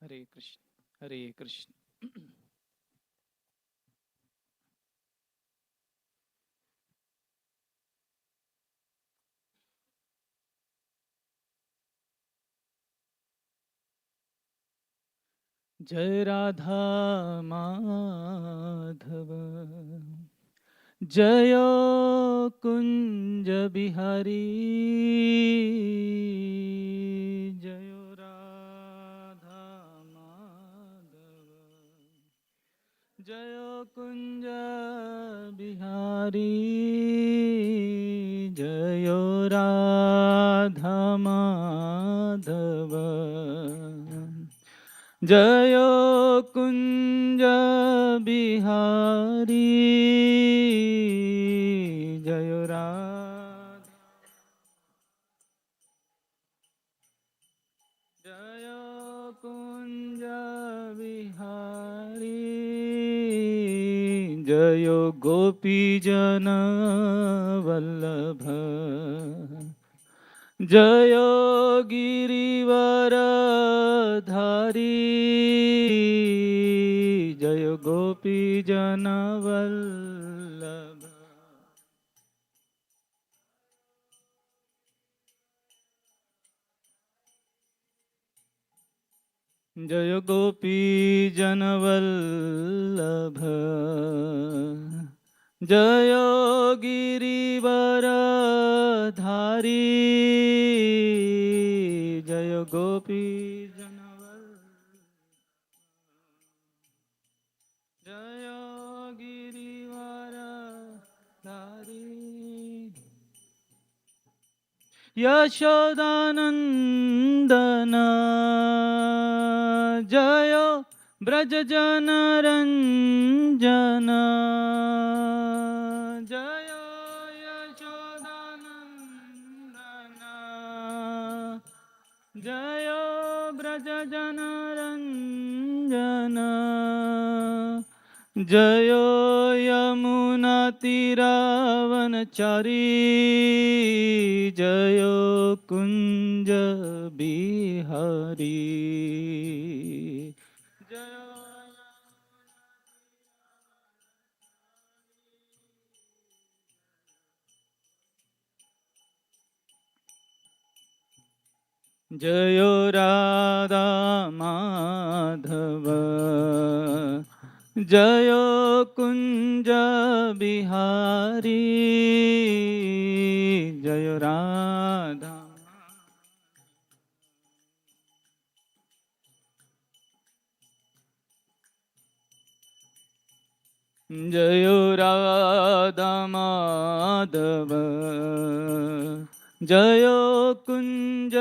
हरे कृष्ण हरे कृष्ण। जय राधा माधव, जय कुंज बिहारी, जय राधा माधव, जय कुंज बिहारी, जय राधा माधव, जय कुंज बिहारी, जय राधा, जय कुंज बिहारी, जय गोपी जन वल्लभ, जय गिरिवर धारी, जय गोपी जन वल्लभ, जय गोपी जन वल्लभ, जय गिरिवर धारी, जय गोपी जन वल्लभ, जय गिरिवर धारी, यशोदानंदन जय ब्रज जन रंजन, जय यशोदानंदन, जय ब्रज जन रंजन, जय यमुना तीरावनचारी, जय कुंज बिहारी, जय राधा माधव, जय कुंज बिहारी, जय राधा, जय राधा माधव, जय कुंज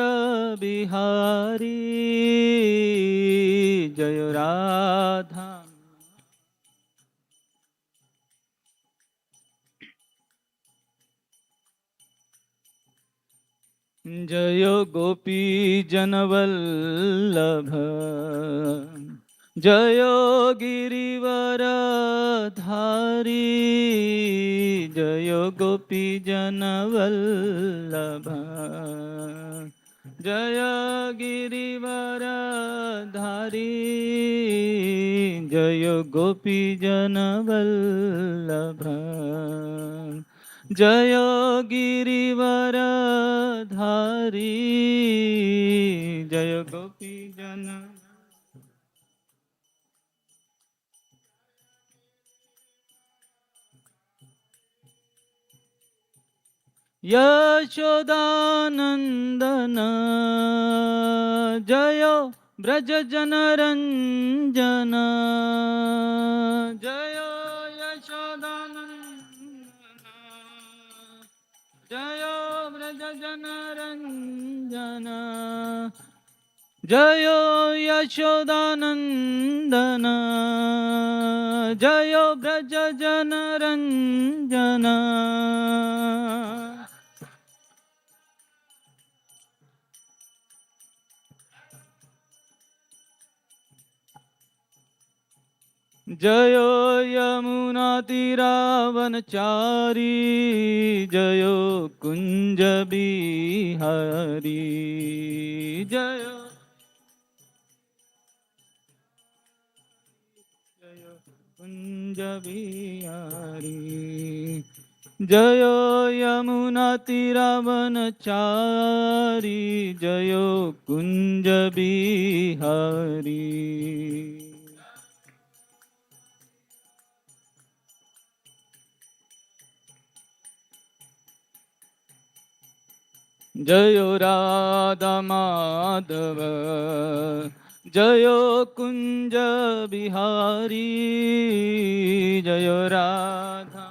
बिहारी, जय राधा, जय गोपी जनवल्लभ, जय गिरिवर धारी, जय गोपी जनवल्लभ, जय गिरिवर धारी, जय गोपी जनवल्लभ, जय गिरिवर धारी, जय गोपी जन, यशोदानंदन जय ब्रज जन रंजन, जय यशोदानंदन, जय ब्रज जन रंजन, जय यशोदानंदन, जय ब्रज जन रंजन, जय यमुना तीरावनचारी, जय कुंज बिहारी, जय जय कुंज बिहारी जय यमुना तीरावनचारी जय कुंज बिहारी जय राधा माधव जय कुंज बिहारी जय राधा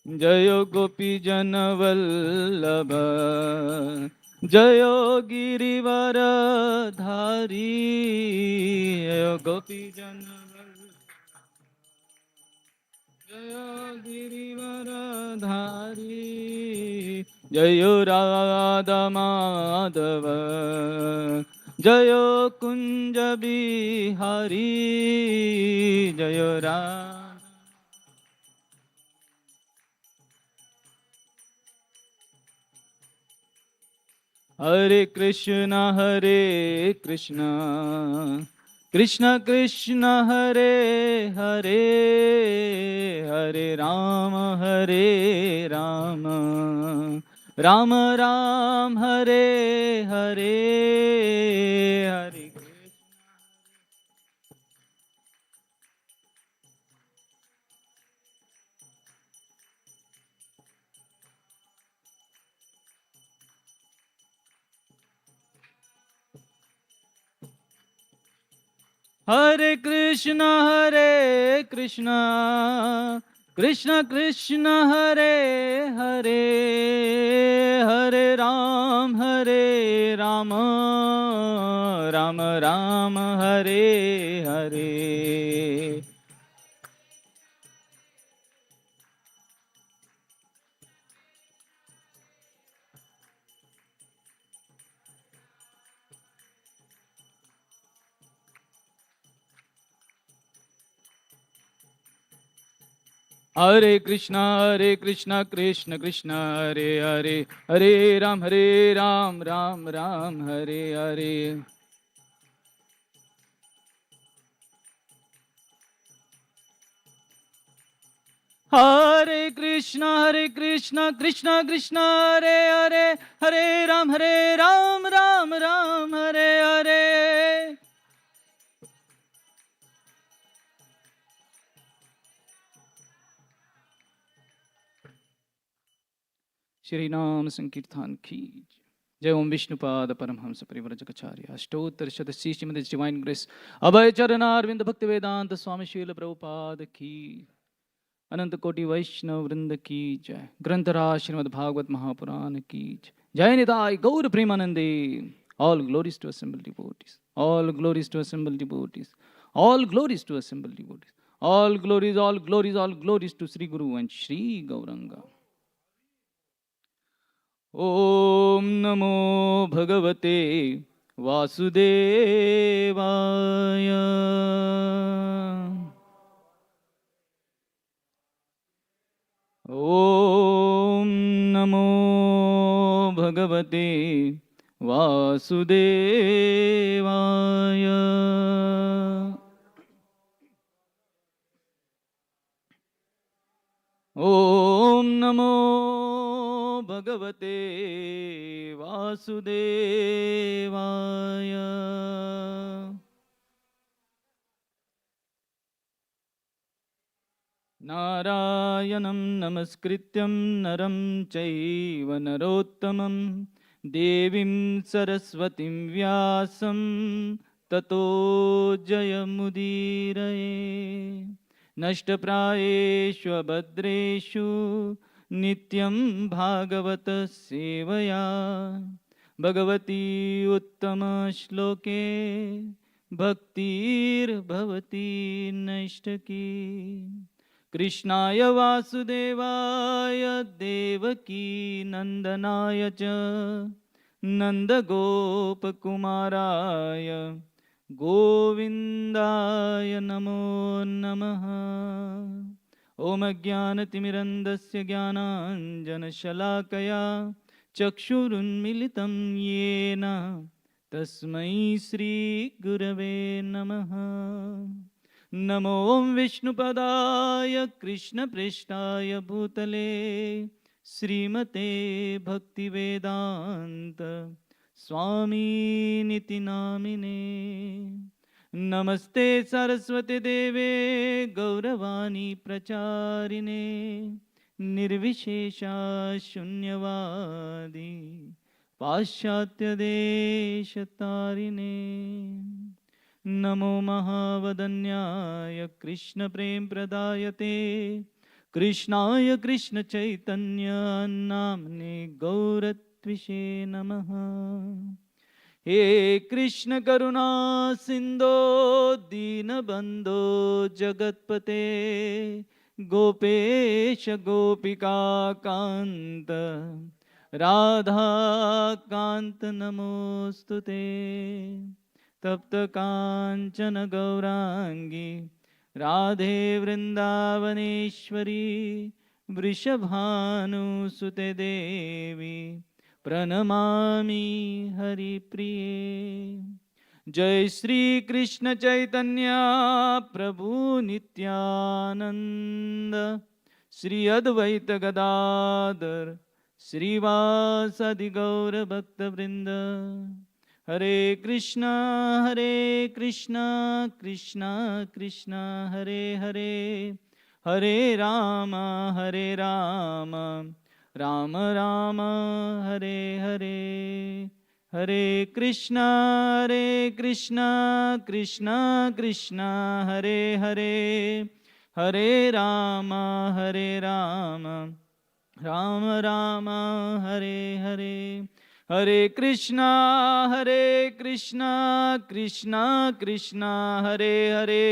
जय गोपी जन वल्लभ जय गिरिवर धारी जय गोपी जन जय गिरिवर धारी जय राधा माधव जय कुंज बिहारी जय राधा हरे कृष्ण कृष्ण कृष्ण हरे हरे हरे राम राम राम हरे हरे हरे हरे कृष्ण कृष्ण कृष्ण हरे हरे हरे राम राम राम हरे हरे हरे कृष्णा कृष्ण कृष्ण हरे हरे हरे राम राम राम हरे हरे हरे कृष्णा कृष्ण कृष्ण हरे हरे हरे राम राम राम हरे हरे श्री नाम संकीर्तन की जय ओम विष्णुपाद परमहंस परिव्रजकाचार्य अष्टोत्तर शतसी श्रीमद डिवाइन ग्रेस अभय चरणारविंद भक्त वेदांत स्वामी शील प्रभुपाद की अनंत कोटि वैष्णव वृंद की जय ग्रंथराज श्रीमद भागवत महापुराण की जय निताय गौर प्रेमानंदे all glories to assemble devotees all glories to assemble devotees all glories to assemble devotees all glories to Shri guru and Shri Gauranga ओम नमो भगवते वासुदेवाय ओम नमो भगवते वासुदेवाय ओम नमो भगवते वासुदेवाय नारायणं नमस्कृत्यं नरं चैव नरोत्तमं देवीं सरस्वतीं व्यासं ततो जयमुदीरये नष्टप्रायेषु अभद्रेषु नित्यं भागवत सेवया भगवती उत्तमश्लोके भक्तिर्भवती नैष्ठकी कृष्णाय वासुदेवाय देवकी नंदनाय च नंदगोपकुमाराय गोविन्दाय नमो नमः ॐ अज्ञानतिमिरन्दस्य ज्ञानाञ्जनशलाकया चक्षुरुन्मिलितं येन तस्मै श्रीगुरवे नमः। नमो विष्णुपदाय कृष्णप्रेष्ठाय भूतले श्रीमते भक्तिवेदान्त स्वामीनिति नामिने। नमस्ते सरस्वती देवे गौरवाणी प्रचारिणे निर्विशेषा शून्यवादी पाश्चात्य देशतारिणे। नमो महावदन्याय कृष्ण प्रेम प्रदायते कृष्णाय कृष्ण चैतन्य नाम्ने गौरत्विषे नमः। हे कृष्ण करुणा सिंधो दीनबंधो जगत्पते गोपेश गोपिका कांत राधा कांत नमोस्तुते। तप्त कांचन गौरांगी राधे वृंदावनेश्वरी वृषभानुसुते देवी प्रणमामि हरिप्रिये। जय श्री कृष्ण चैतन्य प्रभु नित्यानंद श्री अद्वैत गदाधर श्रीवासदि गौर भक्त वृंद। हरे कृष्णा कृष्णा कृष्णा हरे हरे, हरे राम राम राम हरे हरे। हरे कृष्णा कृष्णा कृष्णा हरे हरे, हरे राम राम राम हरे हरे। हरे कृष्णा कृष्णा कृष्णा हरे हरे,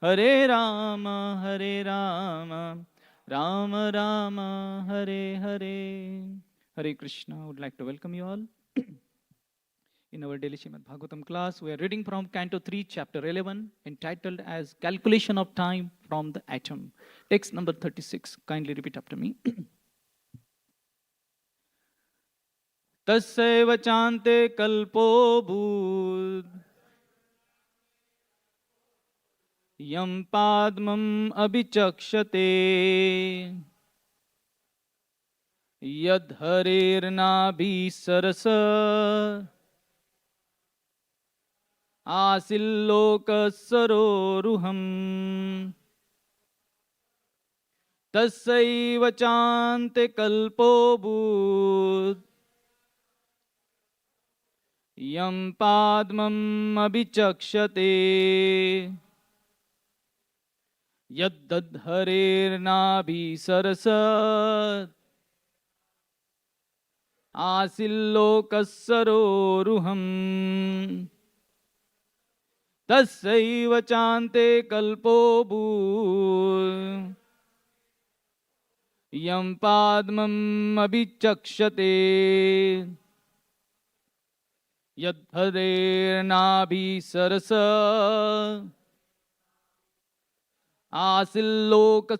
हरे Ram Ram Ram Hare Hare. Hare Krishna. I would like to welcome you all in our daily Srimad Bhagavatam class. We are reading from Canto 3, Chapter 11, entitled as Calculation of Time from the Atom. Text number 36. Kindly repeat after me. तस्यैव चान्ते कल्पोऽभूत् यं पाद्मम् अभिचक्षते यद्धरेर्नाभिसरस आसिल्लोकसरोरुहम्। तस्यैव चान्ते कल्पोऽभूत् यं पाद्मम् अभिचक्षते यद्धरेर्नाभिसरस आसिल्लोकसरोरुहम्। तस्यैव चान्ते कल्पोऽभूत् यं पाद्मम् अभिचक्षते यद्धरेर्नाभिसरस आसिल्लोकसरोरुहम्।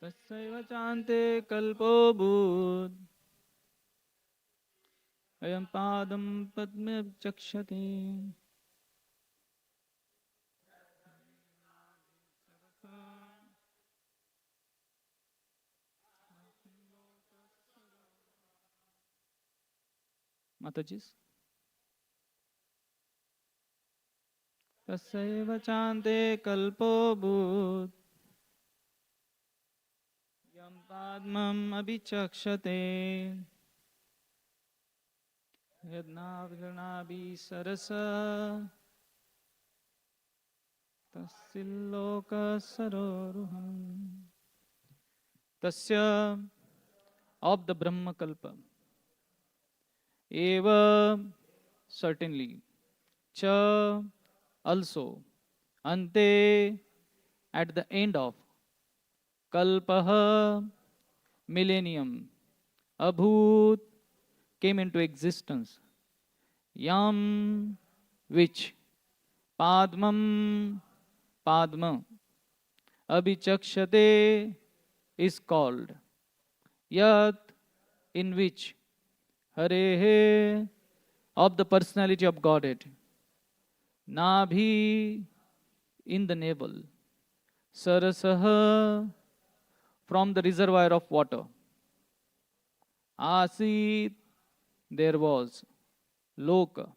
तस्यैव चान्ते कल्पोऽभूत् अयं पादं पद्मे चक्षते माताजी। तस्यैव चान्ते कल्पोऽभूत् यं पाद्मम् अभिचक्षते यद्नाभिसरस तस्सिल्लोकसरोरुहम्। तस्य of the Brahma Kalpa. Eva, certainly. Cha, also. Ante, at the end of. Kalpaha, millennium. Abhut, came into existence. Yam, which. Padmam, Padma. Abhichakshate is called. Yat, in which. Harehe, of the personality of Godhead. Nabhi, in the navel. Sarasaha, from the reservoir of water. Asit, there was. Loka,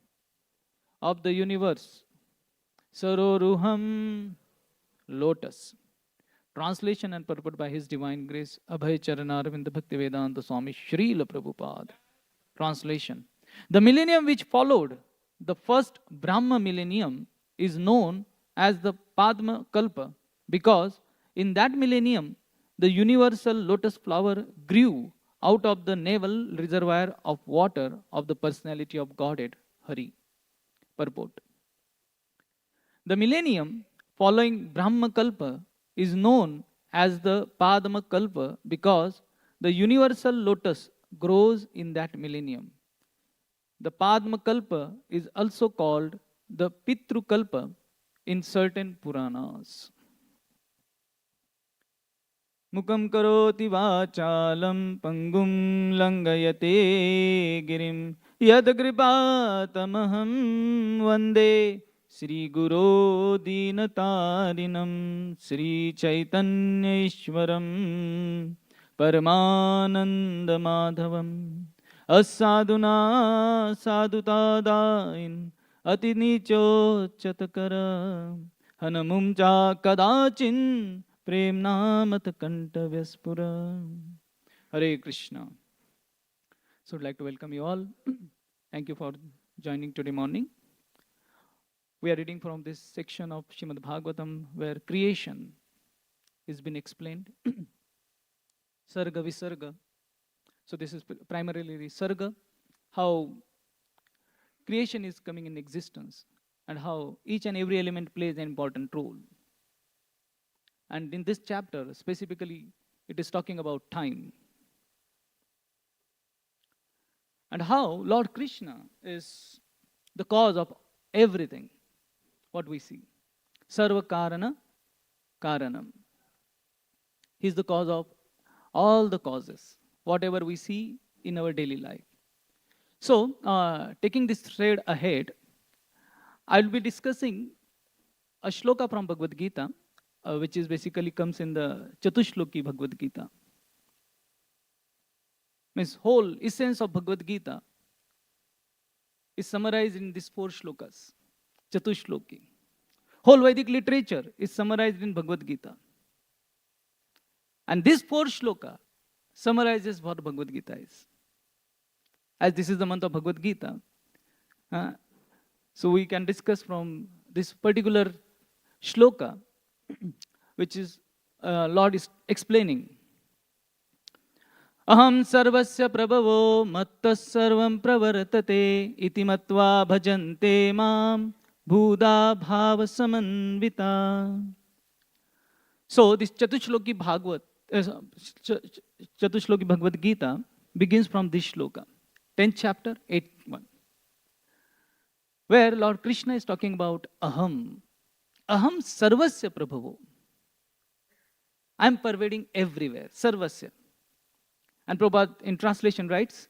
of the universe. Saroruham, lotus. Translation and purport by His Divine Grace, Abhay Charanarvinda Bhaktivedanta Swami Srila Prabhupada. Translation. The millennium which followed, the first Brahma millennium, is known as the Padma Kalpa because in that millennium, the universal lotus flower grew out of the navel reservoir of water of the personality of Godhead, Hari. Purport. The millennium following Brahma Kalpa is known as the Padma Kalpa because the universal lotus grows in that millennium. The Padma Kalpa is also called the Pitru Kalpa in certain Puranas. Mukam karoti vachalam pangum langayate girim yadagripatamaham vande Sri Guru Dinatarinam Sri Chaitanya Ishwaram Paramananda Madhavam Asaduna Sadutadain Ati Nicho Chatakara Hanamumcha Kadachin Premnamat Kanta Vyaspura. Hare Krishna. So I'd like to welcome you all. Thank you for joining today morning. We are reading from this section of Srimad Bhagavatam where creation has been explained. Sarga Visarga. So this is primarily Sarga, how creation is coming in existence and how each and every element plays an important role. And in this chapter, specifically, it is talking about time. And how Lord Krishna is the cause of everything, what we see. Sarva Karana Karanam. He is the cause of all the causes, whatever we see in our daily life. So, taking this thread ahead, I will be discussing a shloka from Bhagavad Gita, which is basically comes in the Chatushloki Bhagavad Gita. Means whole essence of Bhagavad Gita is summarized in these 4 shlokas, Chatushloki. Whole Vedic literature is summarized in Bhagavad Gita. And this 4 shloka summarizes what Bhagavad Gita is. As this is the month of Bhagavad Gita, so we can discuss from this particular shloka, which is Lord is explaining. Aham sarvasya prabhavo mattas sarvam pravartate iti matva bhajante mam bhuda bhava samanvita. So this Chatushloki Bhagavad Gita begins from this shloka, 10th chapter, 8th one, where Lord Krishna is talking about Aham. Aham sarvasya prabhavo. I am pervading everywhere, sarvasya. And Prabhupada in translation writes,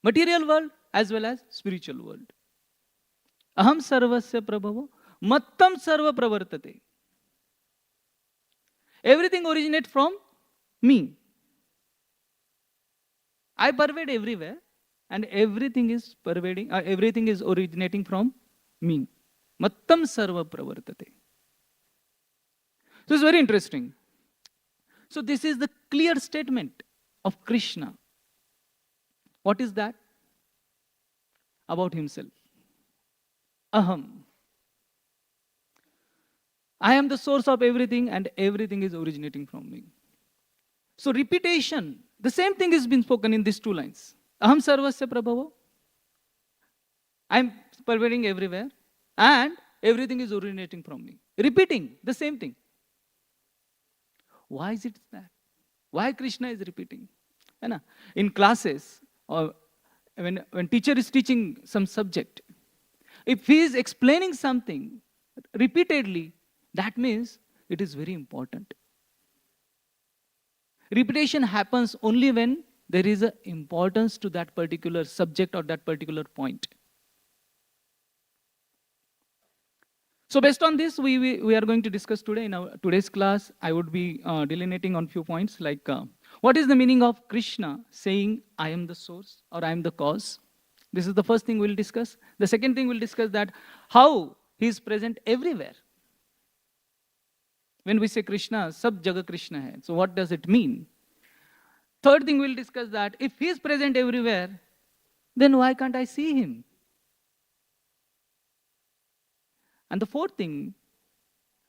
material world as well as spiritual world. Aham sarvasya prabhavo, mattam sarva pravartate. Everything originates from me. I pervade everywhere and everything is originating from me. Mattam sarva pravartate. So it's very interesting. So this is the clear statement of Krishna. What is that? About himself. Aham. I am the source of everything and everything is originating from me. So repetition, The same thing is been spoken in these two lines. Aham sarvasya prabhavo. I am pervading everywhere and everything is originating from me. Repeating the same thing. Why is it that? Why Krishna is repeating? In classes or when teacher is teaching some subject, if he is explaining something repeatedly, that means it is very important. Repetition happens only when there is an importance to that particular subject or that particular point. So based on this, we are going to discuss today in our today's class. I would be delineating on few points like what is the meaning of Krishna saying I am the source or I am the cause. This is the first thing we'll discuss. The second thing we'll discuss that how he is present everywhere. When we say Krishna, sab jaga Krishna hai. So what does it mean? Third thing we'll discuss that if he is present everywhere, then why can't I see him? And the fourth thing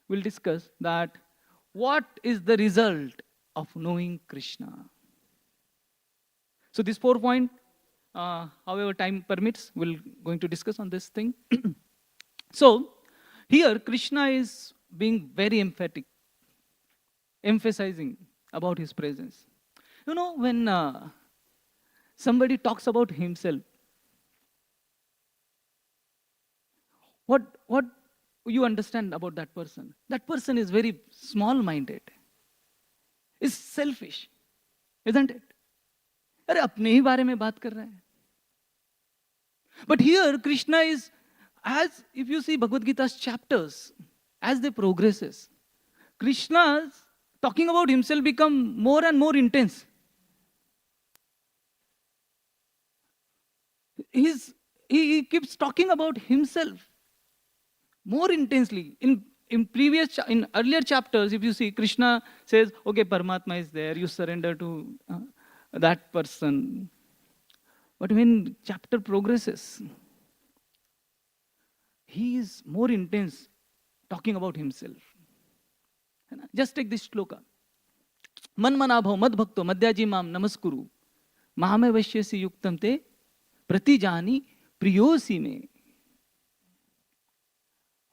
we'll discuss that what is the result of knowing Krishna. So this 4 point, however time permits, we're going to discuss on this thing. So here Krishna is being very emphatic, emphasizing about his presence. You know, when somebody talks about himself, what you understand about that person? That person is very small-minded, is selfish, isn't it? अरे अपने ही बारे में बात कर रहा है. But here Krishna is, as if you see Bhagavad Gita's chapters, as they progresses, Krishna's talking about himself become more and more intense. He keeps talking about himself more intensely. In earlier chapters, if you see, Krishna says, okay, Paramatma is there, you surrender to that person. But when chapter progresses, he is more intense talking about himself. Just take this shloka. Man manabhav mad bhakto madhyaji mam namaskuru mahame vashyasi yuktam te pratijani priyosi me.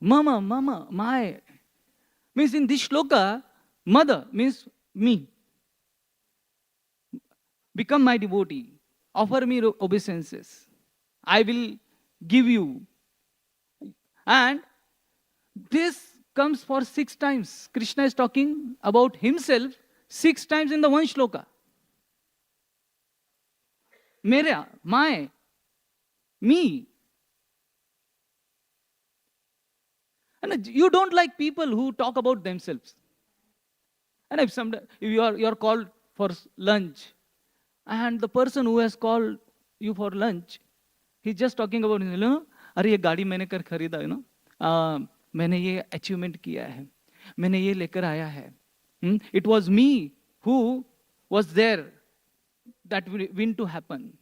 Mama, my. Means in this shloka, mother means me. Become my devotee. Offer me obeisances. I will give you. And this comes for 6 times. Krishna is talking about himself 6 times in the one shloka. Mera, my, me. And you don't like people who talk about themselves. And if you are called for lunch, and the person who has called you for lunch, he's just talking about, अरे ये गाड़ी मैंने कर खरीदा, मैंने ये achievement किया है, मैंने ये लेकर आया है. It was me who was there that win to happen.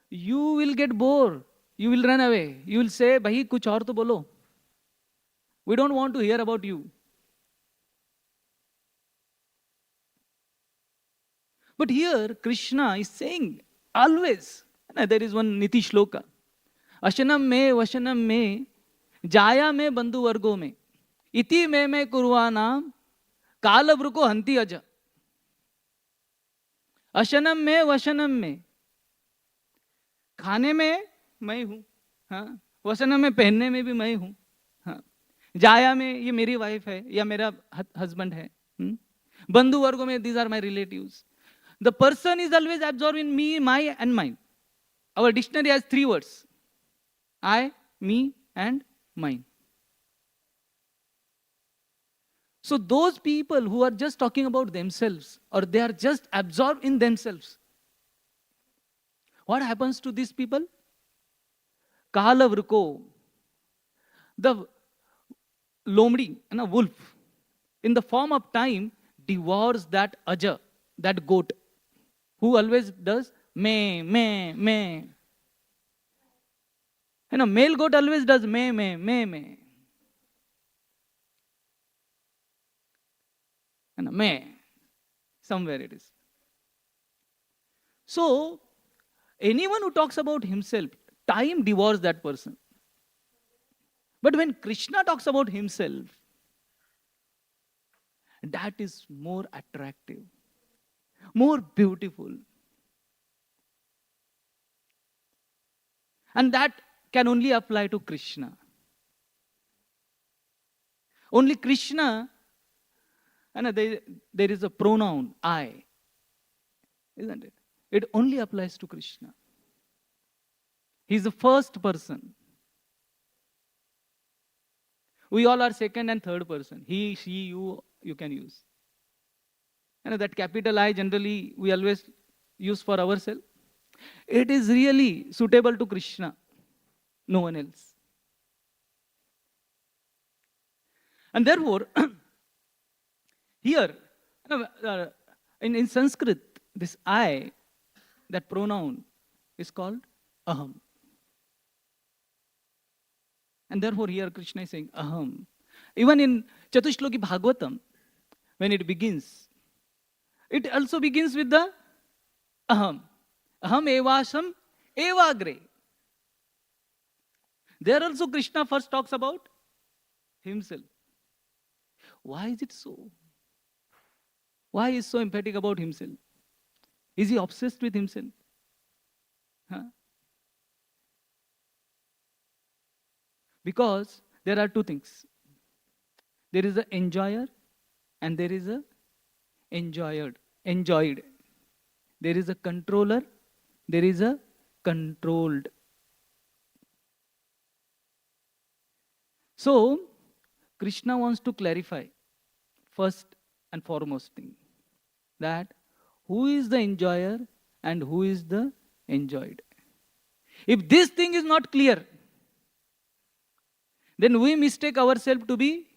You will get bored. You will run away. You will say, "Bhai, kuch aur to bolo. We don't want to hear about you." But here, Krishna is saying always, there is one Niti Shloka. Ashanam me, jaya me bandhu vargo me, iti me kurvanam, kala vruko hanti aja. Ashanam me, खाने में मैं हूँ, हाँ, वसनम में पहनने में भी मैं हूँ, हाँ, जाया में ये मेरी वाइफ है या मेरा हस्बैंड है, बंधु वर्गों में these are my relatives. The person is always absorbed in me, my and mine. Our dictionary has 3 words: I, me and mine. So those people who are just talking about themselves or they are just absorbed in themselves, what happens to these people? Kalavruko, the lomdi, a wolf, in the form of time, devours that aja, that goat, who always does me. Male goat always does me. And me. Somewhere it is. So, anyone who talks about himself, time devours that person. But when Krishna talks about himself, that is more attractive, more beautiful. And that can only apply to Krishna. Only Krishna, and there is a pronoun, I, isn't it? It only applies to Krishna. He's the first person. We all are second and third person. He, she, you can use. And that capital I generally we always use for ourselves. It is really suitable to Krishna, no one else. And therefore, here, in Sanskrit, this I, that pronoun, is called Aham. And therefore, here Krishna is saying Aham. Even in Chatushloki Bhagavatam, when it begins, it also begins with the Aham. Aham evasam evagre. There also Krishna first talks about himself. Why is it so? Why is so emphatic about himself? Is he obsessed with himself? Huh? Because there are two things. There is an enjoyer and there is a enjoyed. There is a controller, there is a controlled. So, Krishna wants to clarify first and foremost thing, that who is the enjoyer and who is the enjoyed. If this thing is not clear, then we mistake ourselves to be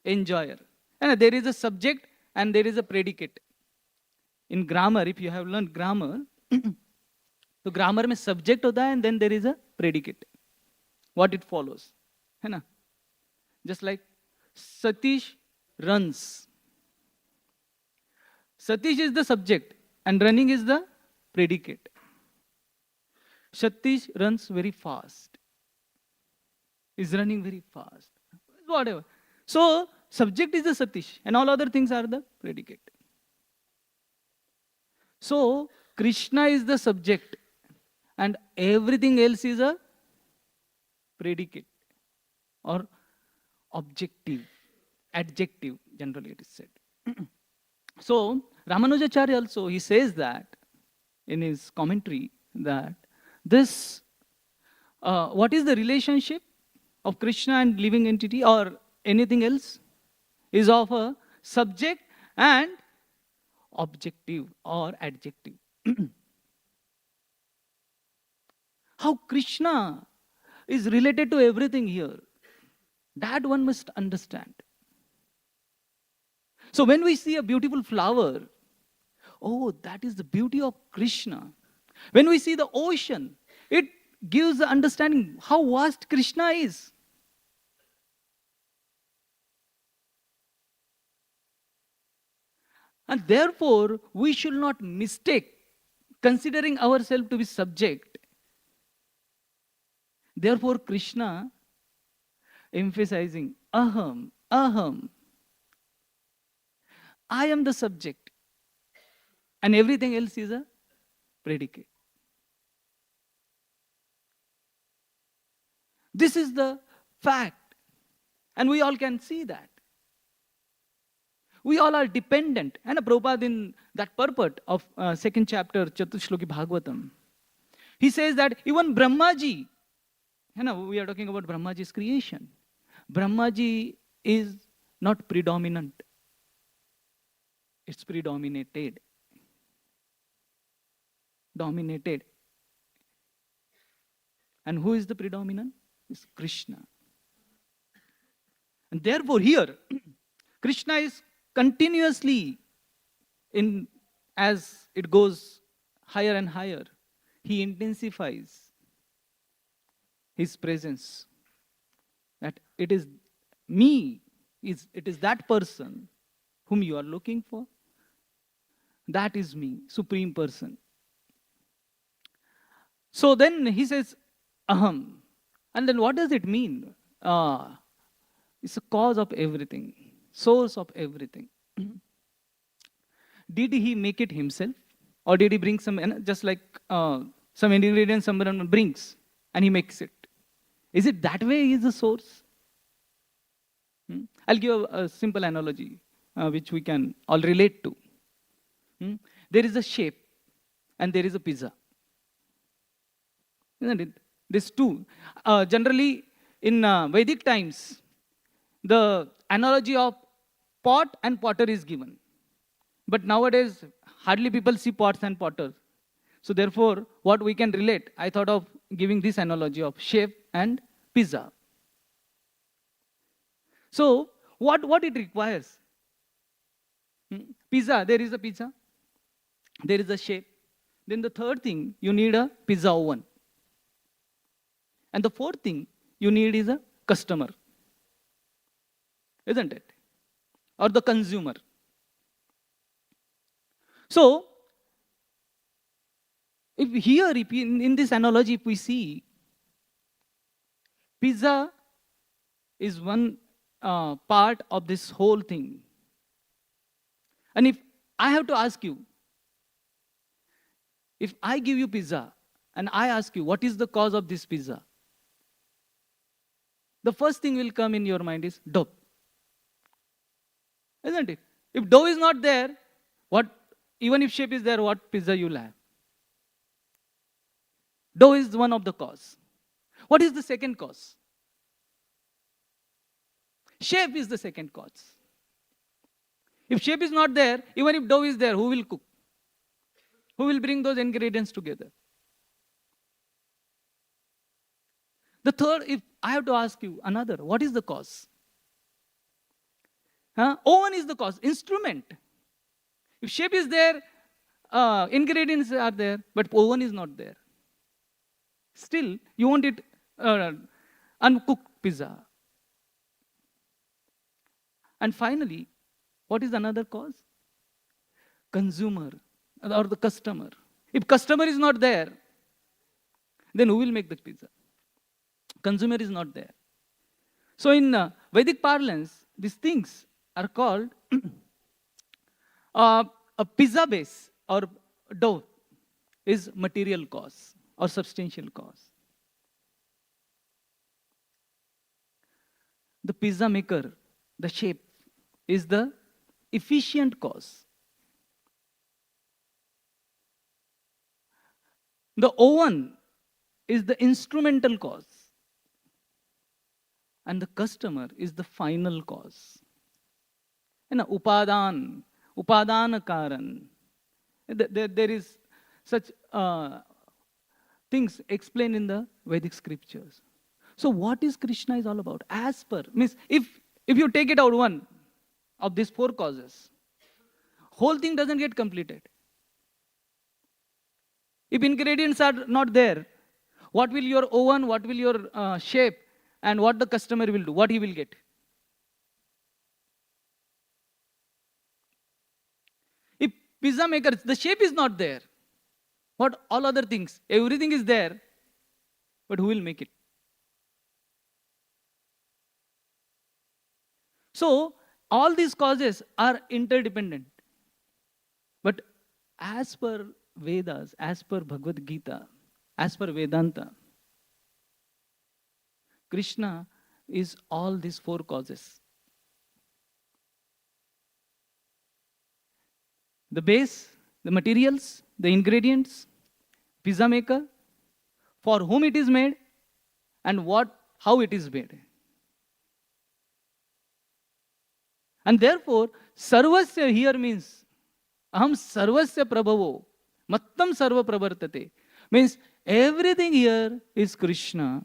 enjoyer. And there is a subject and there is a predicate. In grammar, if you have learned grammar, तो grammar में subject होता है and then there is a predicate. What it follows, है ना? Just like Satish runs. Satish is the subject and running is the predicate. Satish runs very fast. Is running very fast. Whatever. So, subject is the Satish and all other things are the predicate. So, Krishna is the subject and everything else is a predicate or objective, adjective, generally it is said. So, Ramanujacharya also, he says that in his commentary that this, what is the relationship of Krishna and living entity or anything else is of a subject and objective or adjective. How Krishna is related to everything here, that one must understand. So when we see a beautiful flower, oh, that is the beauty of Krishna. When we see the ocean, it gives the understanding how vast Krishna is. And therefore, we should not mistake considering ourselves to be subject. Therefore, Krishna emphasizing aham, aham. I am the subject and everything else is a predicate. This is the fact and we all can see that. We all are dependent. And Prabhupada in that purport of second chapter, Chatushloki Bhagavatam, he says that even Brahmaji, we are talking about Brahmaji's creation. Brahmaji is not predominant. It's predominated. Dominated. And who is the predominant? It's Krishna. And therefore here, Krishna is continuously, as it goes higher and higher, he intensifies his presence. That it is me, it is that person whom you are looking for. That is me, Supreme Person. So then he says, Aham. And then what does it mean? It's a cause of everything, source of everything. Did he make it himself? Or did he bring some, just like some ingredients someone brings and he makes it? Is it that way he is the source? I'll give a simple analogy which we can all relate to. There is a shape and there is a pizza. Isn't it? These two. Generally, in Vedic times, the analogy of pot and potter is given. But nowadays, hardly people see pots and potters. So therefore, what we can relate, I thought of giving this analogy of shape and pizza. So, what it requires? Pizza, there is a pizza. There is a shape. Then the third thing, you need a pizza oven. And the fourth thing you need is a customer. Isn't it? Or the consumer. So, if here, in this analogy, if we see, pizza is one part of this whole thing. And if I have to ask you, if I give you pizza and I ask you, what is the cause of this pizza? The first thing will come in your mind is dough. Isn't it? If dough is not there, even if shape is there, what pizza you'll have? Dough is one of the cause. What is the second cause? Shape is the second cause. If shape is not there, even if dough is there, who will cook? Who will bring those ingredients together? The third, if I have to ask you another, what is the cause? Oven is the cause, instrument. If shape is there, ingredients are there, but oven is not there. Still, you want it uncooked pizza. And finally, what is another cause? Consumer or the customer. If customer is not there, then who will make the pizza? Consumer is not there. So in Vedic parlance, these things are called a pizza base or dough is material cause or substantial cause. The pizza maker, the shape, is the efficient cause. The oven is the instrumental cause. And the customer is the final cause. And upadana karan. There is such things explained in the Vedic scriptures. So what is Krishna is all about? As per, means if you take it out one of these four causes, whole thing doesn't get completed. If ingredients are not there, what will your oven, what will your shape, and what the customer will do, what he will get? If pizza maker, the shape is not there, what all other things, everything is there, but who will make it? So, all these causes are interdependent. But as per Vedas, as per Bhagavad Gita, as per Vedanta, Krishna is all these four causes. The base, the materials, the ingredients, pizza maker, for whom it is made, and how it is made. And therefore, sarvasya here means, aham sarvasya prabhavo, mattam sarva pravartate, means everything here is Krishna,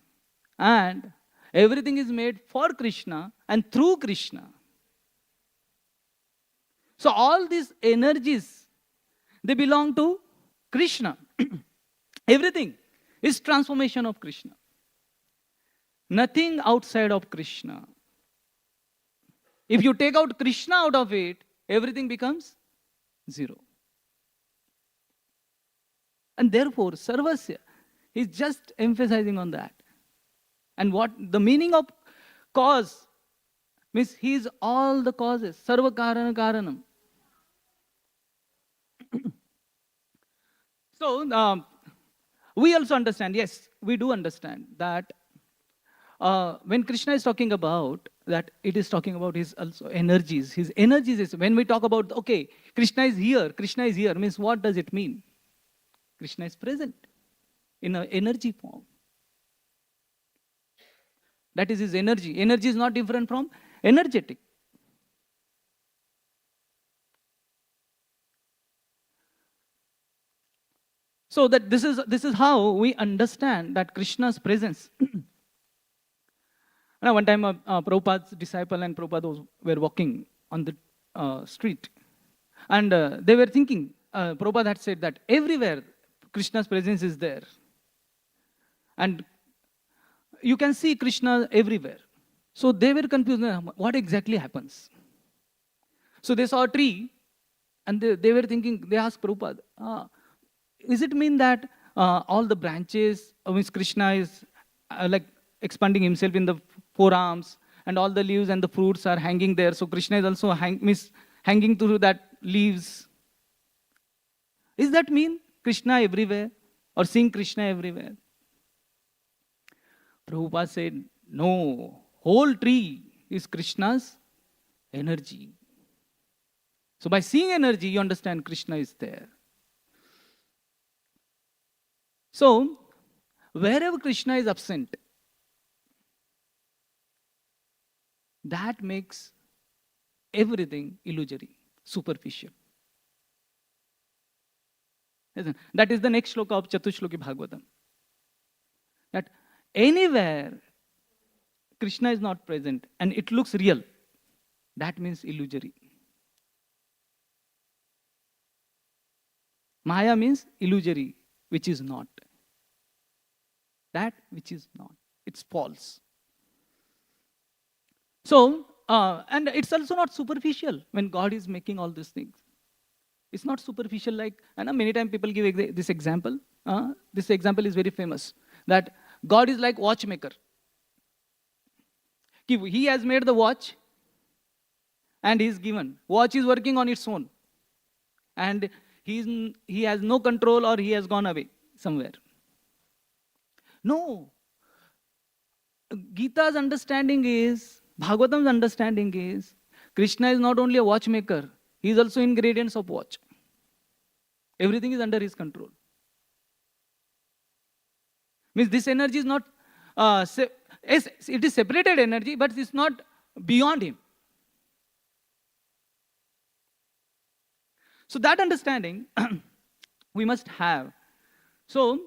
and everything is made for Krishna and through Krishna. So all these energies, they belong to Krishna. Everything is transformation of Krishna. Nothing outside of Krishna. If you take out Krishna out of it, everything becomes zero. And therefore, Sarvasya, he's just emphasizing on that. And what the meaning of cause means, he is all the causes. Sarva Karana Karanam. So, we also understand, yes, we do understand that when Krishna is talking about that, it is talking about his also energies. His energies is, when we talk about, okay, Krishna is here, means what does it mean? Krishna is present in an energy form. That is his energy. Energy is not different from energetic. So that this is how we understand that Krishna's presence. Now, one time, Prabhupada's disciple and Prabhupada were walking on the street, and they were thinking. Prabhupada had said that everywhere Krishna's presence is there, and you can see Krishna everywhere. So they were confused. What exactly happens? So they saw a tree, and they were thinking. They asked Prabhupada, "Is it mean that all the branches, means Krishna is like expanding himself in the forearms, and all the leaves and the fruits are hanging there? So Krishna is also hanging through that leaves. Is that mean Krishna everywhere, or seeing Krishna everywhere?" Prabhupada said, no, whole tree is Krishna's energy. So by seeing energy, you understand Krishna is there. So, wherever Krishna is absent, that makes everything illusory, superficial. That is the next shloka of Chatushloki Bhagavatam. That anywhere Krishna is not present and it looks real, that means illusory. Maya means illusory, which is not. That which is not. It's false. So, and it's also not superficial when God is making all these things. It's not superficial like, and many times people give this example. This example is very famous. That God is like watchmaker. He has made the watch and he's given. Watch is working on its own. And he has no control, or he has gone away somewhere. No. Gita's understanding is, Bhagavatam's understanding is, Krishna is not only a watchmaker, he is also ingredients of watch. Everything is under his control. Means this energy is not, it is separated energy, but it's not beyond him. So that understanding we must have. So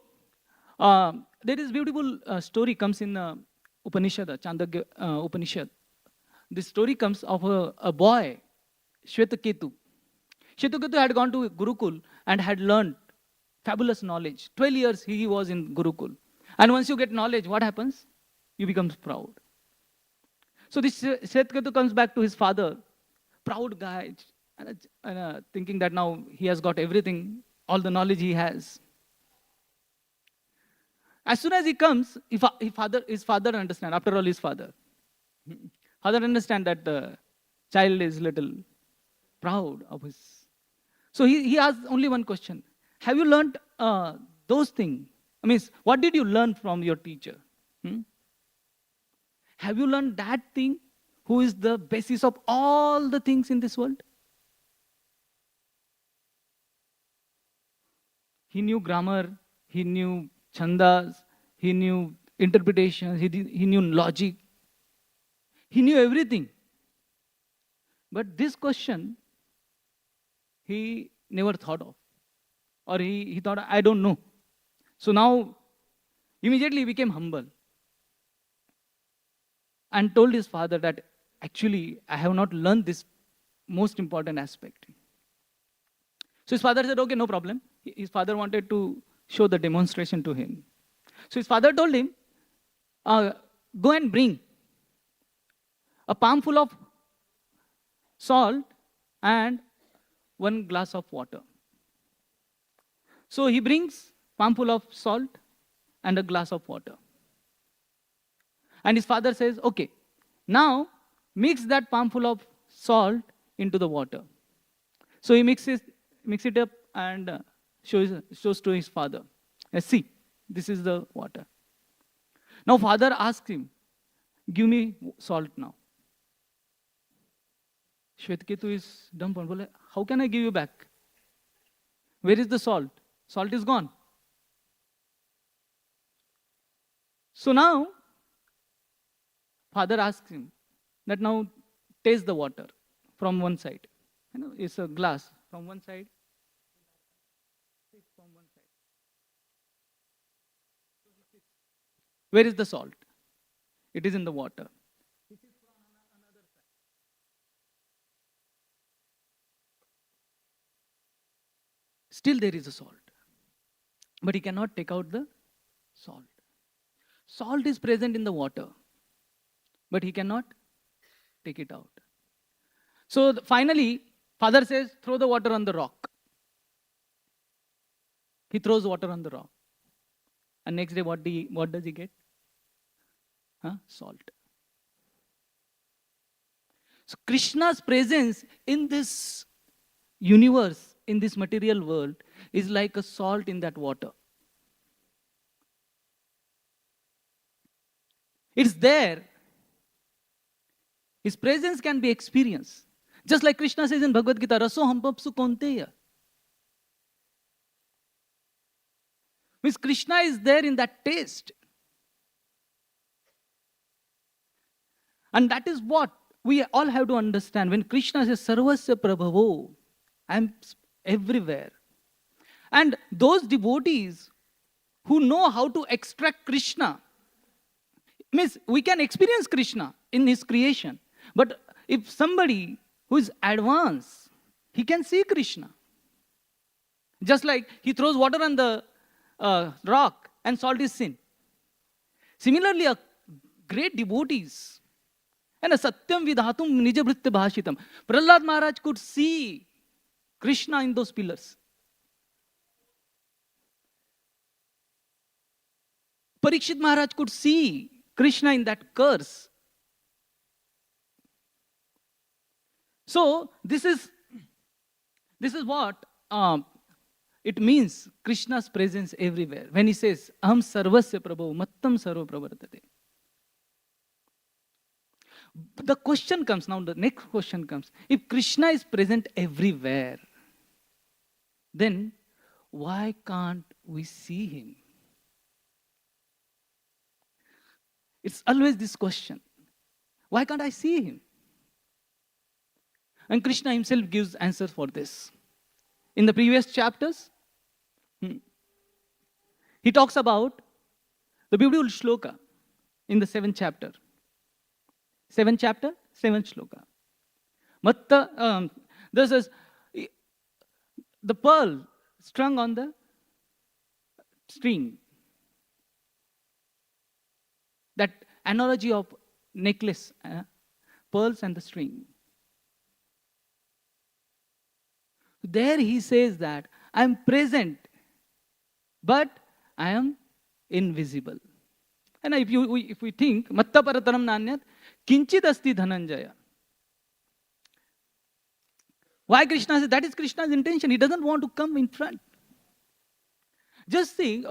there is beautiful story comes in Upanishad, Chandogya Upanishad. This story comes of a boy, Shvetaketu. Shvetaketu had gone to Gurukul and had learned fabulous knowledge. 12 years he was in Gurukul. And once you get knowledge, what happens? You become proud. So this Shvetaketu comes back to his father, proud guy, and thinking that now he has got everything, all the knowledge he has. As soon as he comes, his father understands, after all his father. Father understands that the child is little proud of his. So he asks only one question. Have you learned those things? I mean, what did you learn from your teacher? Have you learned that thing who is the basis of all the things in this world? He knew grammar, he knew chandas, he knew interpretations, he knew logic. He knew everything. But this question, he never thought of. Or he thought, I don't know. So now, immediately he became humble. And told his father that, actually, I have not learned this most important aspect. So his father said, okay, no problem. His father wanted to show the demonstration to him. So his father told him, go and bring a palm full of salt and 1 glass of water. So he brings palmful of salt and a glass of water. And his father says, okay, now mix that palmful of salt into the water. So he mix it up and shows to his father. See, this is the water. Now father asks him, give me salt now. Shvetketu is dumbfounded. How can I give you back? Where is the salt? Salt is gone. So now, father asks him that now taste the water from one side. It's a glass from one side. Where is the salt? It is in the water. Still there is a salt. But he cannot take out the salt. Salt is present in the water, but he cannot take it out. So finally, father says, throw the water on the rock. He throws water on the rock. And next day, what does he get? Salt. So Krishna's presence in this universe, in this material world, is like a salt in that water. It's there. His presence can be experienced. Just like Krishna says in Bhagavad Gita, Raso hampapsu konteya. Means Krishna is there in that taste. And that is what we all have to understand. When Krishna says, Sarvasya Prabhavo, I am everywhere. And those devotees who know how to extract Krishna, means we can experience Krishna in his creation. But if somebody who is advanced, he can see Krishna. Just like he throws water on the rock and salt is sin. Similarly, a great devotees, and a satyam vidhatum nijavritta bhashitam. Prahlad Maharaj could see Krishna in those pillars. Parikshit Maharaj could see Krishna in that curse. So this is what it means, Krishna's presence everywhere. When he says, Aham sarvasya prabhu, mattam sarva pravartate. The question comes, now the next question comes, if Krishna is present everywhere, then why can't we see him? It's always this question. Why can't I see him? And Krishna himself gives answers for this. In the previous chapters, he talks about the beautiful shloka in the 7th chapter. 7th chapter, 7th shloka. Matta, this is the pearl strung on the string. That analogy of necklace, pearls and the string. There he says that I am present, but I am invisible. And if we think, Matta parataram nanyat, kinchit asti dhananjaya. Why Krishna says? That is Krishna's intention. He doesn't want to come in front. Just think,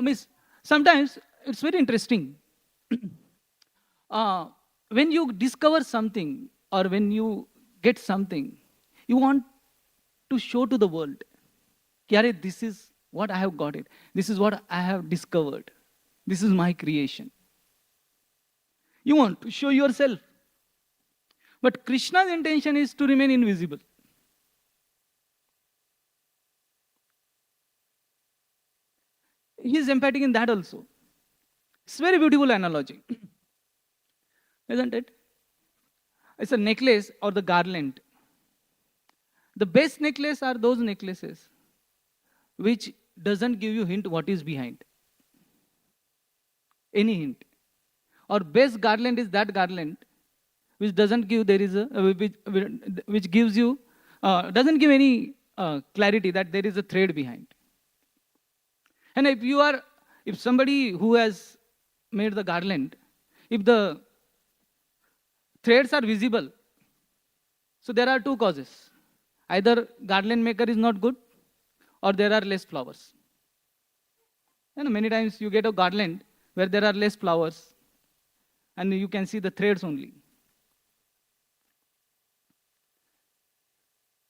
sometimes it's very interesting. When you discover something or when you get something, you want to show to the world, this is what I have got it. This is what I have discovered. This is my creation. You want to show yourself. But Krishna's intention is to remain invisible. He is emphatic in that also. It's a very beautiful analogy. Isn't it? It's a necklace or the garland. The best necklace are those necklaces which doesn't give you hint what is behind. Any hint. Or best garland is that garland which doesn't give which gives you doesn't give any clarity that there is a thread behind. And if somebody who has made the garland, if the threads are visible, so there are two causes. Either garland maker is not good, or there are less flowers. And many times you get a garland where there are less flowers, and you can see the threads only.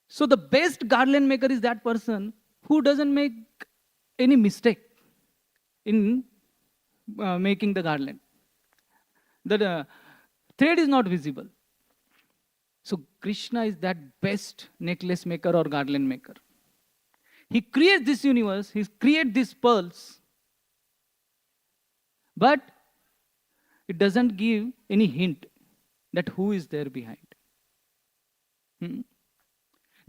So the best garland maker is that person who doesn't make any mistake in making the garland. The thread is not visible. So Krishna is that best necklace maker or garland maker. He creates this universe, he creates these pearls, but it doesn't give any hint that who is there behind.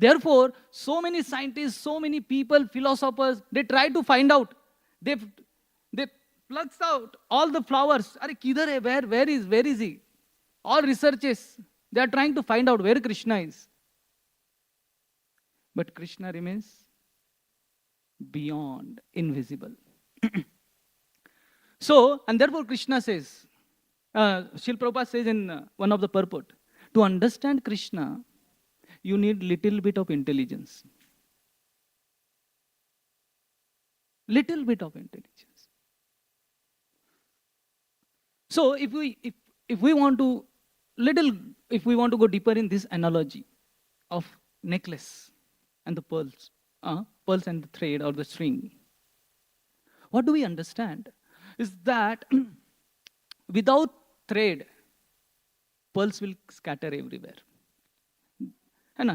Therefore, so many scientists, so many people, philosophers, they try to find out. They plucks out all the flowers. Are kidhar hai? Where is he? All researches, they are trying to find out where Krishna is. But Krishna remains beyond, invisible. So, and therefore Krishna says, Srila Prabhupada says in one of the purport, to understand Krishna, you need little bit of intelligence. Little bit of intelligence. So if we want to go deeper in this analogy of necklace and the pearls and the thread or the string, what do we understand is that without thread, pearls will scatter everywhere.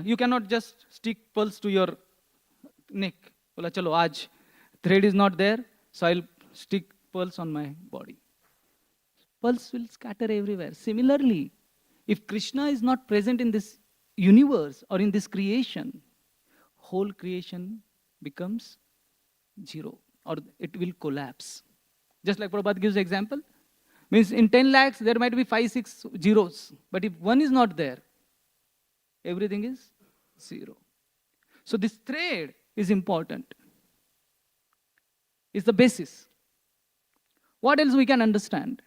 You cannot just stick pearls to your neck. Bola, chalo, aaj thread is not there, so I'll stick pearls on my body. Pearls will scatter everywhere. Similarly, if Krishna is not present in this universe or in this creation, whole creation becomes zero or it will collapse. Just like Prabhupada gives example, means in 10 lakhs there might be 5-6 zeros, but if one is not there, everything is zero. So this thread is important. It's the basis. What else we can understand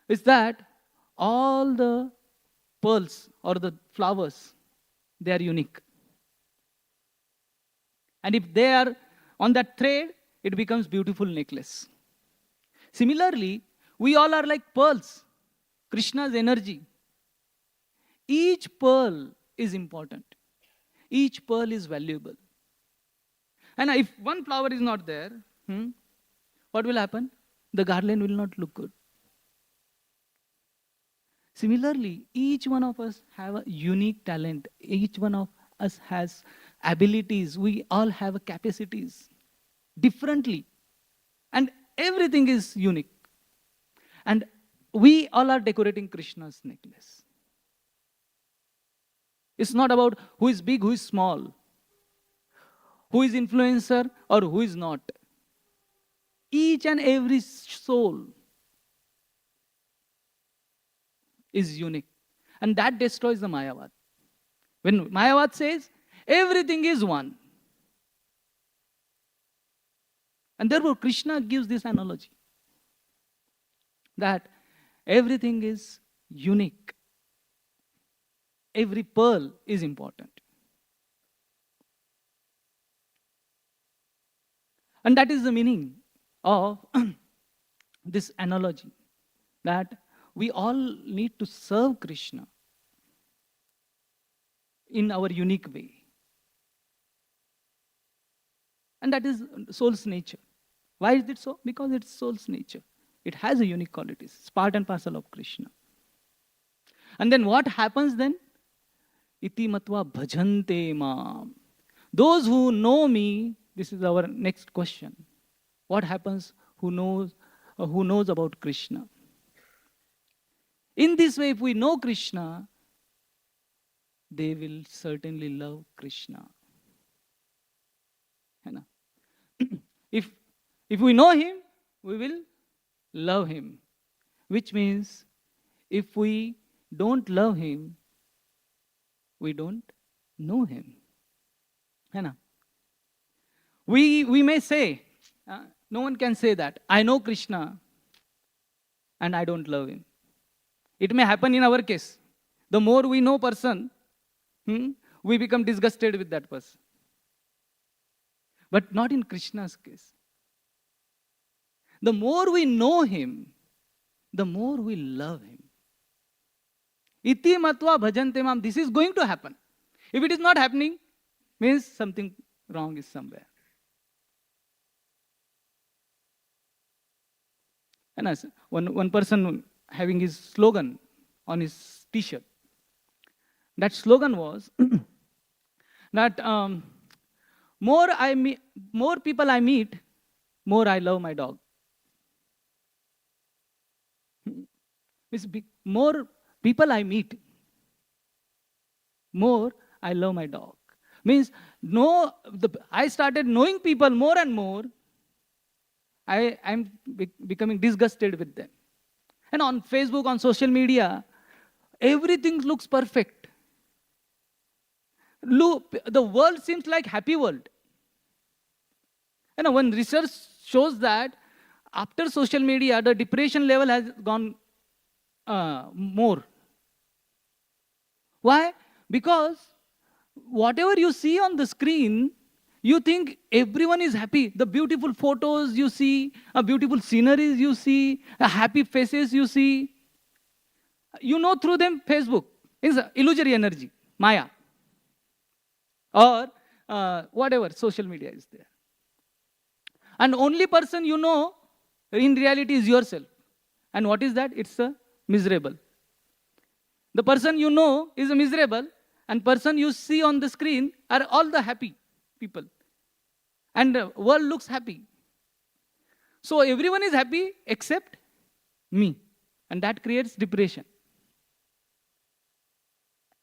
is that all the pearls or the flowers, they are unique. And if they are on that thread, it becomes beautiful necklace. Similarly, we all are like pearls, Krishna's energy. Each pearl is important. Each pearl is valuable. And if one flower is not there, what will happen? The garland will not look good. Similarly, each one of us have a unique talent. Each one of us has abilities. We all have capacities differently. And everything is unique. And we all are decorating Krishna's necklace. It's not about who is big, who is small, who is influencer or who is not. Each and every soul is unique. And that destroys the Mayavad. When Mayavad says, everything is one. And therefore Krishna gives this analogy that everything is unique. Every pearl is important. And that is the meaning of this analogy, that we all need to serve Krishna in our unique way. And that is soul's nature. Why is it so? Because it's soul's nature. It has a unique qualities. It's part and parcel of Krishna. And then what happens then? Iti matva bhajante mam. Those who know me, this is our next question. What happens who knows about Krishna? In this way, if we know Krishna, they will certainly love Krishna. If we know him, we will love him. Which means, if we don't love him, we don't know him. We may say, No one can say that. I know Krishna and I don't love him. It may happen in our case. The more we know person, we become disgusted with that person. But not in Krishna's case. The more we know him, the more we love him. Iti matva bhajante mam. This is going to happen. If it is not happening, means something wrong is somewhere. And as one person having his slogan on his t-shirt. That slogan was that more people I meet, more I love my dog. More people I meet, more I love my dog. Means I started knowing people more and more. I'm becoming disgusted with them. And on Facebook, on social media, everything looks perfect. Look, the world seems like happy world. And one research shows that after social media, the depression level has gone more. Why? Because whatever you see on the screen, you think everyone is happy. The beautiful photos you see, beautiful sceneries you see, happy faces you see. You know through them Facebook. It's illusory energy, Maya. Or whatever social media is there. And only person you know in reality is yourself. And what is that? It's a miserable. The person you know is a miserable, and person you see on the screen are all the happy people. And the world looks happy. So everyone is happy except me. And that creates depression.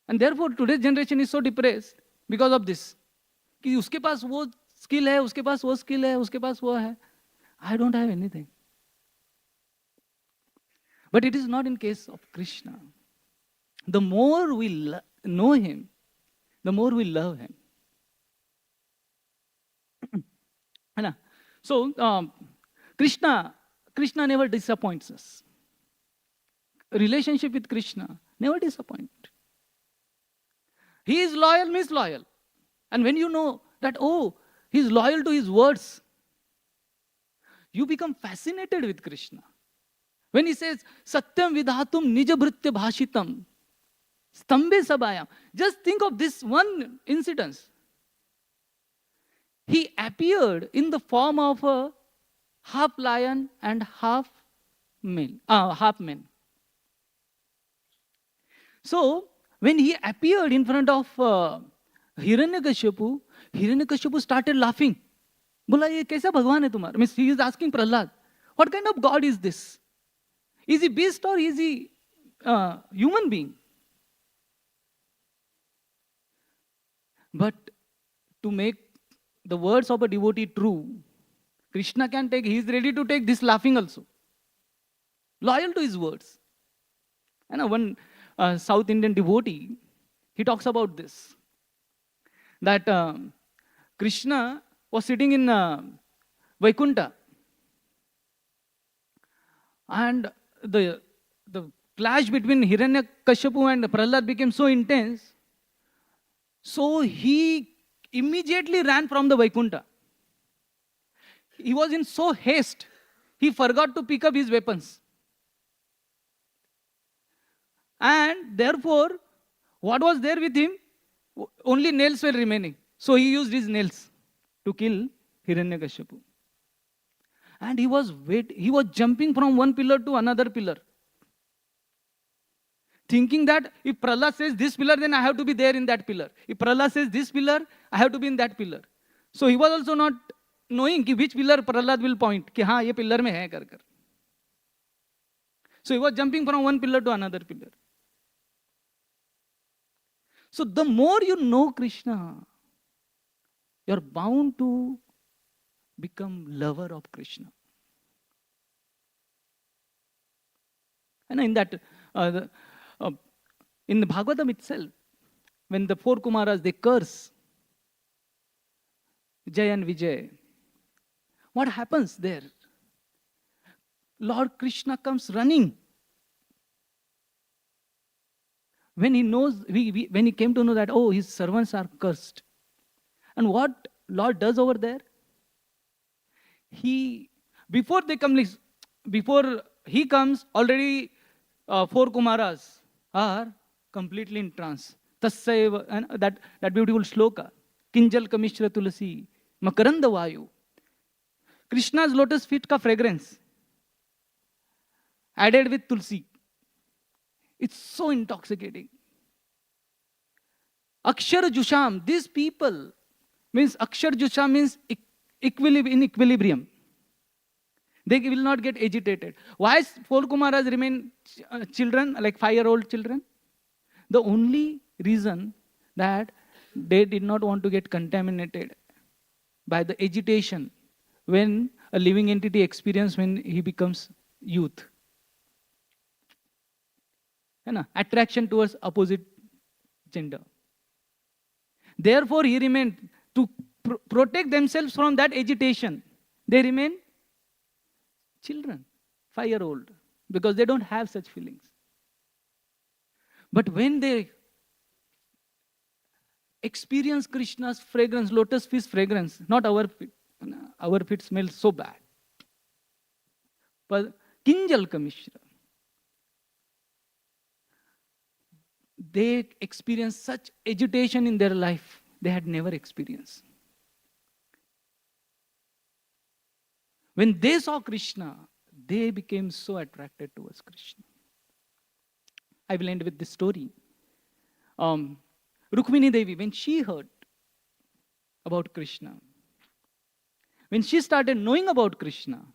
And therefore today's generation is so depressed because of this. कि उसके पास वो skill है, उसके पास वो skill है, उसके पास वो है. I don't have anything. But it is not in case of Krishna. The more we know him, the more we love him. So, Krishna never disappoints us. Relationship with Krishna never disappoints. He is loyal, means loyal. And when you know that, oh, he is loyal to his words, you become fascinated with Krishna. When he says, Satyam vidhatum nijabhritya bhashitam, stambe sabayam. Just think of this one incident. He appeared in the form of a half lion and half man. So, when he appeared in front of Hiranyakashipu started laughing. Bola, ye kaisa Bhagwan hai tumhara? Means he is asking Prahlad, what kind of God is this? Is he beast or is he human being? But to make the words of a devotee true, Krishna can take, he is ready to take this laughing also. Loyal to his words. And one South Indian devotee, he talks about this. That Krishna was sitting in Vaikuntha. And the clash between Hiranyakashipu and Prahlad became so intense. So he immediately ran from the Vaikuntha. He was in so haste, he forgot to pick up his weapons. And therefore, what was there with him? Only nails were remaining. So he used his nails to kill Hiranyakashipu. And he was jumping from one pillar to another pillar. Thinking that if Prahlad says this pillar, then I have to be there in that pillar. If Prahlad says this pillar, I have to be in that pillar. So he was also not knowing which pillar Prahlad will point. Ki haan, ye pillar mein hai kar. So he was jumping from one pillar to another pillar. So the more you know Krishna, you are bound to become lover of Krishna. And in that, in the Bhagavatam itself, when the four Kumaras, they curse Jay and Vijay, What happens there? Lord Krishna comes running. When he knows, when he came to know that, oh, his servants are cursed. And what Lord does over there? Before he comes, already 4 Kumaras are completely in trance. Tassaiva, and that beautiful shloka. Kinjal kamishra tulasi, makaranda vayu. Krishna's lotus feet ka fragrance added with tulsi. It's so intoxicating. Akshar Jusham, these people, means Akshar Jusham means in equilibrium. They will not get agitated. Why 4 Kumaras remain children, like 5-year-old children? The only reason that they did not want to get contaminated by the agitation when a living entity experiences when he becomes youth. Attraction towards opposite gender. Therefore, he remained to protect themselves from that agitation. They remain children, 5-year-old, because they don't have such feelings. But when they experience Krishna's fragrance, lotus fish fragrance, not our feet smell so bad. But Kinjal Kamishra, they experienced such agitation in their life they had never experienced. When they saw Krishna, they became so attracted towards Krishna. I will end with this story. Rukmini Devi, when she heard about Krishna, when she started knowing about Krishna,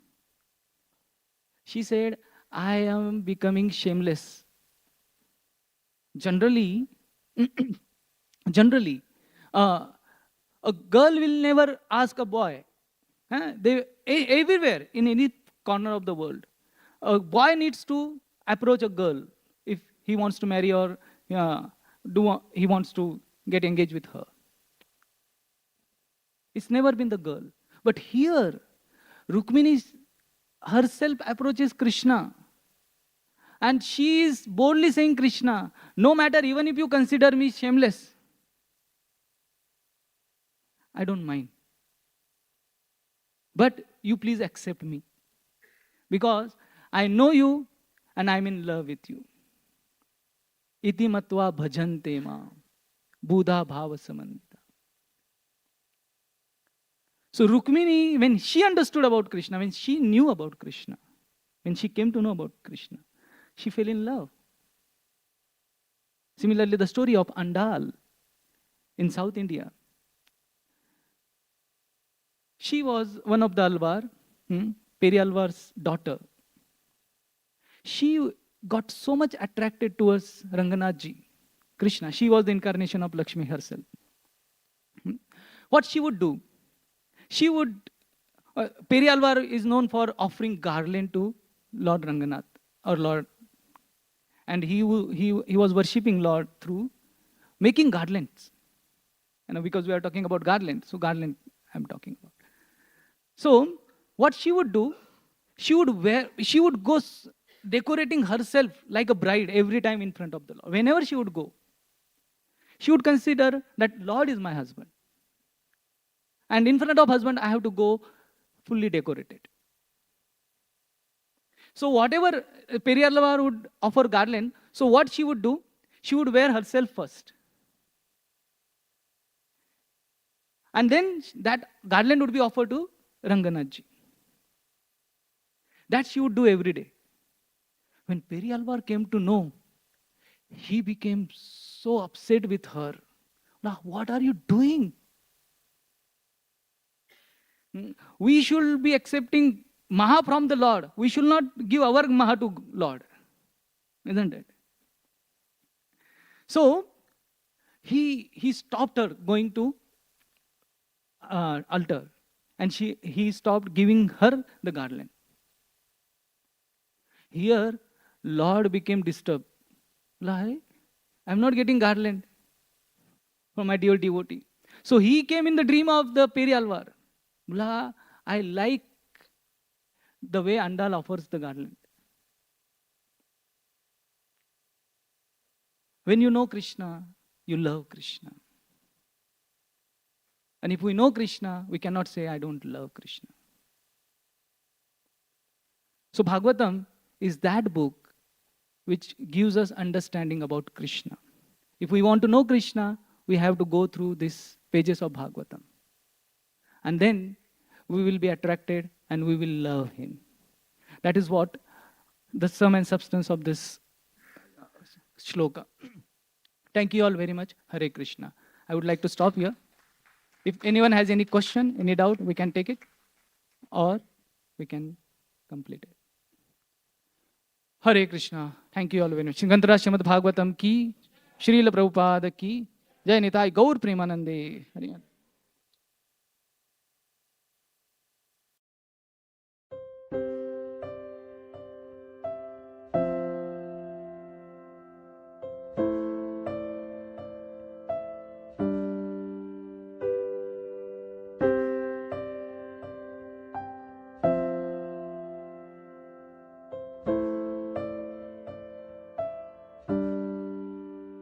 she said, I am becoming shameless. Generally, a girl will never ask a boy. Everywhere, in any corner of the world, a boy needs to approach a girl if he wants to marry or he wants to get engaged with her. It's never been the girl. But here, Rukmini herself approaches Krishna. And she is boldly saying, Krishna, no matter, even if you consider me shameless, I don't mind. But you please accept me. Because I know you and I'm in love with you. Iti matva bhajante ma buddha bhava samanta. So Rukmini, when she understood about Krishna, when she knew about Krishna, when she came to know about Krishna, she fell in love. Similarly, the story of Andal in South India. She was one of the Alvar, Periyalvar's daughter. She got so much attracted towards Ranganathji, Krishna. She was the incarnation of Lakshmi herself. What she would do? She would, Periyalvar is known for offering garland to Lord Ranganath or Lord. And he was worshipping Lord through making garlands. Because we are talking about garland, so garland I'm talking about. So what she would do, she would go decorating herself like a bride every time in front of the Lord. Whenever she would go, she would consider that Lord is my husband. And in front of husband, I have to go fully decorated. So whatever Periyalvar would offer garland, so what she would do, she would wear herself first. And then that garland would be offered to Ranganathji. That she would do every day. When Periyalvar came to know, he became so upset with her. Now, what are you doing? We should be accepting Maha from the Lord. We should not give our Maha to Lord. Isn't it? So, he stopped her going to altar. And he stopped giving her the garland. Here, Lord became disturbed. I'm not getting garland from my dear devotee. So he came in the dream of the Periyalvar. I like the way Andal offers the garland. When you know Krishna, you love Krishna. And if we know Krishna, we cannot say, I don't love Krishna. So Bhagavatam is that book which gives us understanding about Krishna. If we want to know Krishna, we have to go through these pages of Bhagavatam. And then we will be attracted and we will love him. That is what the sum and substance of this shloka. Thank you all very much. Hare Krishna. I would like to stop here. If anyone has any question, any doubt, we can take it or we can complete it. Hare Krishna. Thank you all very much. Shingantara Srimad Bhagavatam ki, Srila Prabhupada ki, Jai Nitai Gaur Premanande. Hare